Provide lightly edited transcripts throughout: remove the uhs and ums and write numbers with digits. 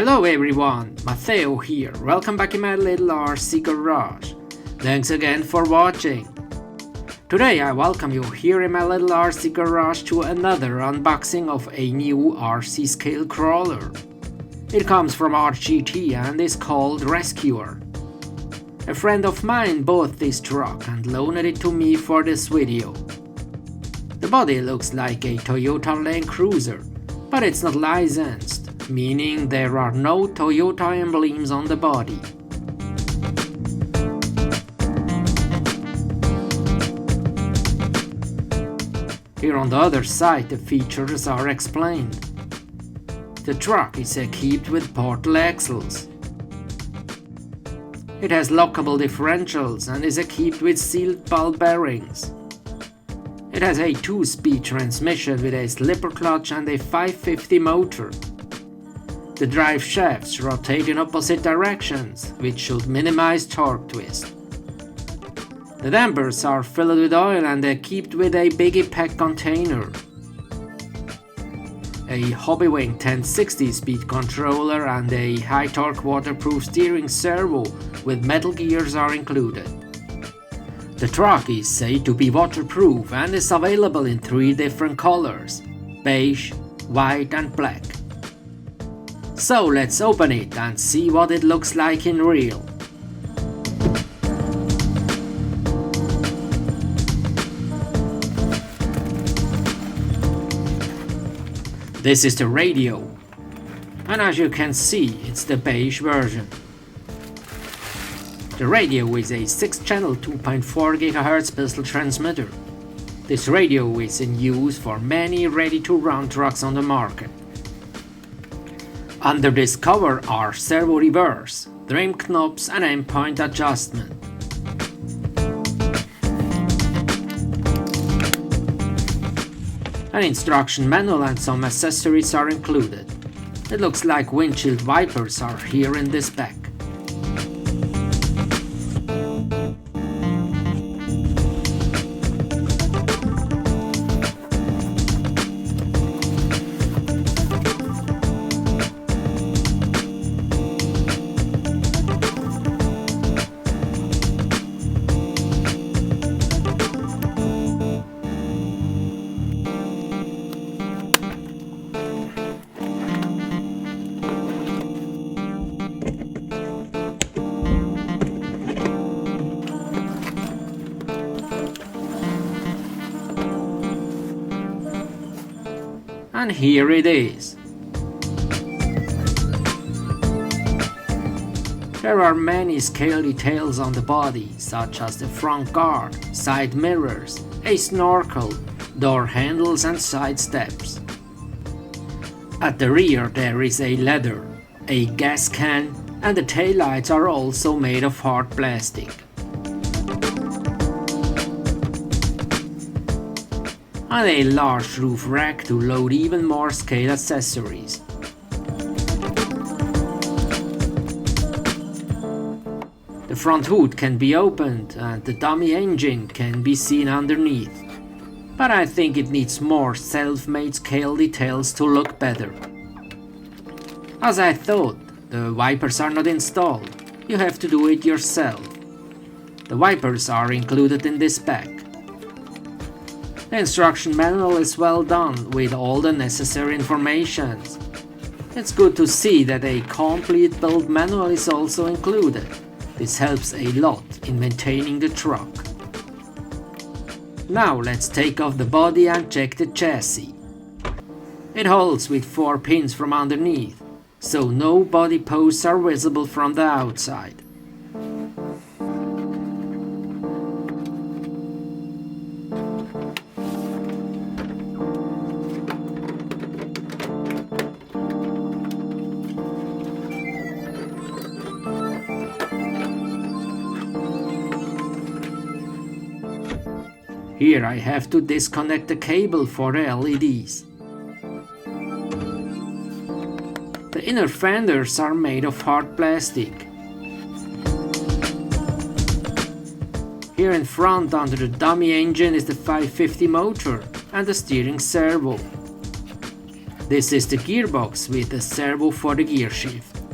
Hello everyone, Matteo here, welcome back in my little RC garage. Thanks again for watching. Today I welcome you here in my little RC garage to another unboxing of a new RC scale crawler. It comes from RGT and is called Rescuer. A friend of mine bought this truck and loaned it to me for this video. The body looks like a Toyota Land Cruiser, but it's not licensed, meaning there are no Toyota emblems on the body. Here on the other side the features are explained. The truck is equipped with portal axles. It has lockable differentials and is equipped with sealed ball bearings. It has a 2-speed transmission with a slipper clutch and a 550 motor. The drive shafts rotate in opposite directions, which should minimize torque twist. The dampers are filled with oil and equipped with a biggie pack container. A Hobbywing 1060 speed controller and a high torque waterproof steering servo with metal gears are included. The truck is said to be waterproof and is available in 3 different colors: beige, white and black. So let's open it and see what it looks like in real. This is the radio, and as you can see, it's the beige version. The radio is a 6-channel 2.4 GHz pistol transmitter. This radio is in use for many ready-to-run trucks on the market. Under this cover are servo reverse, trim knobs and endpoint adjustment. An instruction manual and some accessories are included. It looks like windshield wipers are here in this bag. And here it is. There are many scale details on the body, such as the front guard, side mirrors, a snorkel, door handles and side steps. At the rear there is a ladder, a gas can, and the taillights are also made of hard plastic. And a large roof rack to load even more scale accessories. The front hood can be opened and the dummy engine can be seen underneath, but I think it needs more self-made scale details to look better. As I thought, the wipers are not installed, you have to do it yourself. The wipers are included in this pack. The instruction manual is well done with all the necessary information. It's good to see that a complete build manual is also included. This helps a lot in maintaining the truck. Now let's take off the body and check the chassis. It holds with 4 pins from underneath, so no body posts are visible from the outside. Here I have to disconnect the cable for the LEDs. The inner fenders are made of hard plastic. Here in front under the dummy engine is the 550 motor and the steering servo. This is the gearbox with the servo for the gear shift.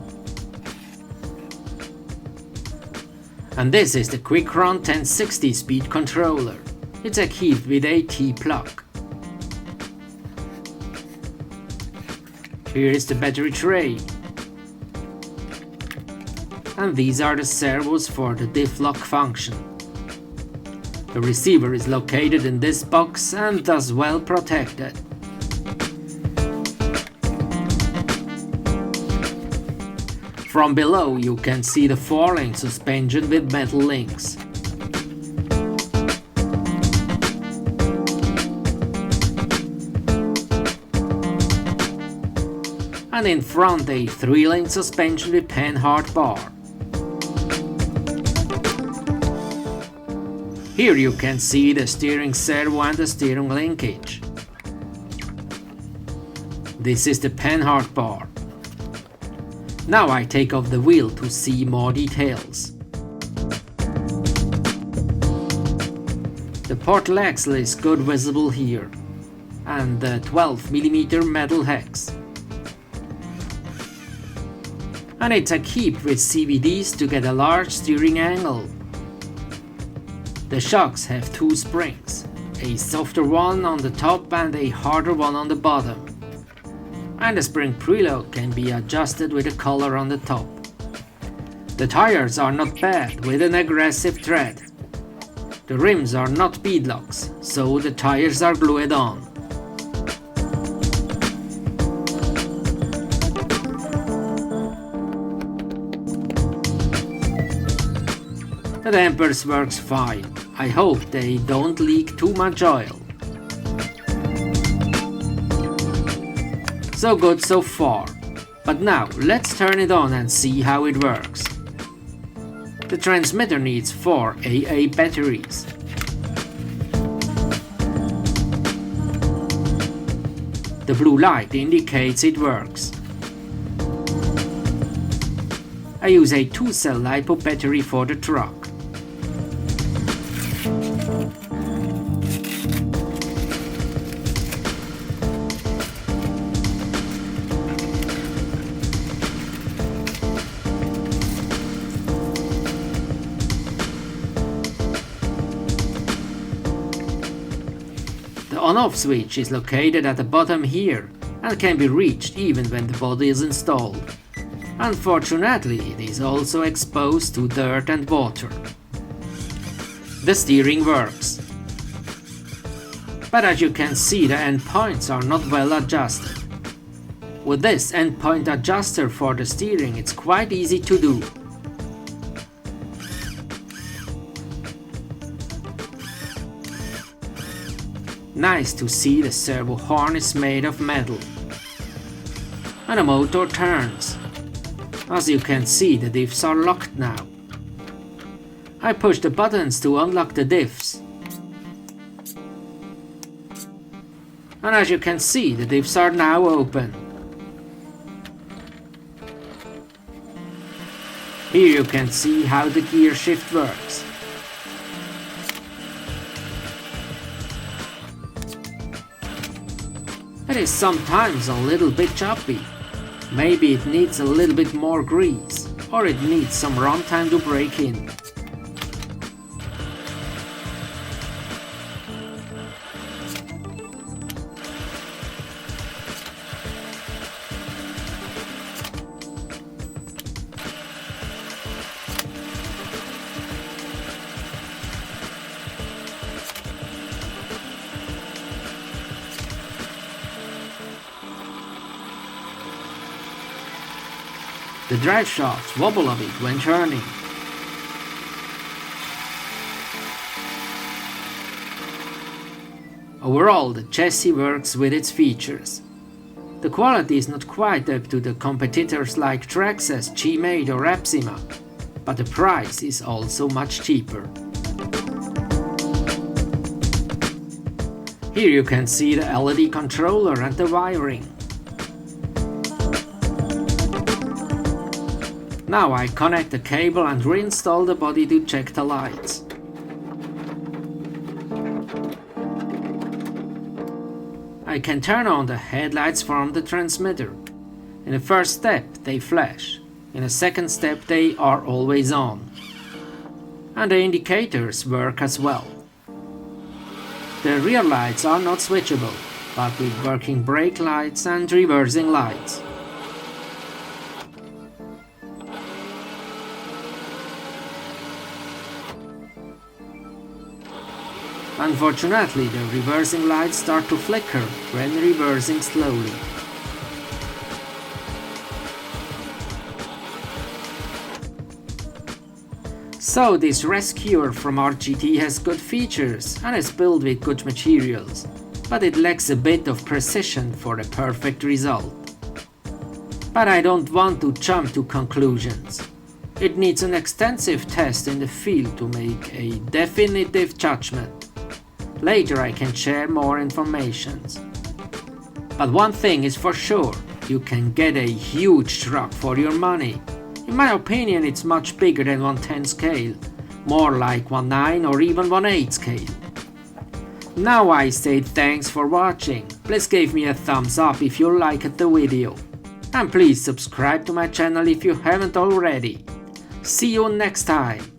And this is the Quickron 1060 speed controller. It's equipped with a T-plug. Here is the battery tray. And these are the servos for the diff lock function. The receiver is located in this box and thus well protected. From below you can see the 4-link suspension with metal links. And in front a 3-link suspension with panhard bar. Here you can see the steering servo and the steering linkage. This is the panhard bar. Now I take off the wheel to see more details. The portal axle is good visible here, and the 12mm metal hex. And it's equipped with CVDs to get a large steering angle. The shocks have 2 springs, a softer one on the top and a harder one on the bottom. And the spring preload can be adjusted with a collar on the top. The tires are not bad with an aggressive tread. The rims are not beadlocks, so the tires are glued on. The dampers works fine. I hope they don't leak too much oil. So good so far, but now let's turn it on and see how it works. The transmitter needs 4 AA batteries. The blue light indicates it works. I use a 2-cell LiPo battery for the truck. The on-off switch is located at the bottom here and can be reached even when the body is installed. Unfortunately, it is also exposed to dirt and water. The steering works. But as you can see, the endpoints are not well adjusted. With this endpoint adjuster for the steering, it's quite easy to do. Nice to see the servo horn is made of metal. And the motor turns. As you can see, the diffs are locked now. I push the buttons to unlock the diffs. And as you can see, the diffs are now open. Here you can see how the gear shift works. It is sometimes a little bit choppy. Maybe it needs a little bit more grease, or it needs some runtime to break in. The drive shafts wobble a bit when turning. Overall, the chassis works with its features. The quality is not quite up to the competitors like Traxxas, G-Mate or Epsima, but the price is also much cheaper. Here you can see the LED controller and the wiring. Now I connect the cable and reinstall the body to check the lights. I can turn on the headlights from the transmitter. In the first step they flash, in the second step they are always on. and the indicators work as well. The rear lights are not switchable, but with working brake lights and reversing lights. Unfortunately, the reversing lights start to flicker when reversing slowly. So this rescuer from RGT has good features and is built with good materials, but it lacks a bit of precision for the perfect result. But I don't want to jump to conclusions. It needs an extensive test in the field to make a definitive judgment. Later I can share more information. But one thing is for sure, you can get a huge truck for your money. In my opinion, it's much bigger than 1/10 scale, more like 1/9 or even 1/8 scale. Now I say thanks for watching. Please give me a thumbs up if you liked the video. And please subscribe to my channel if you haven't already. See you next time.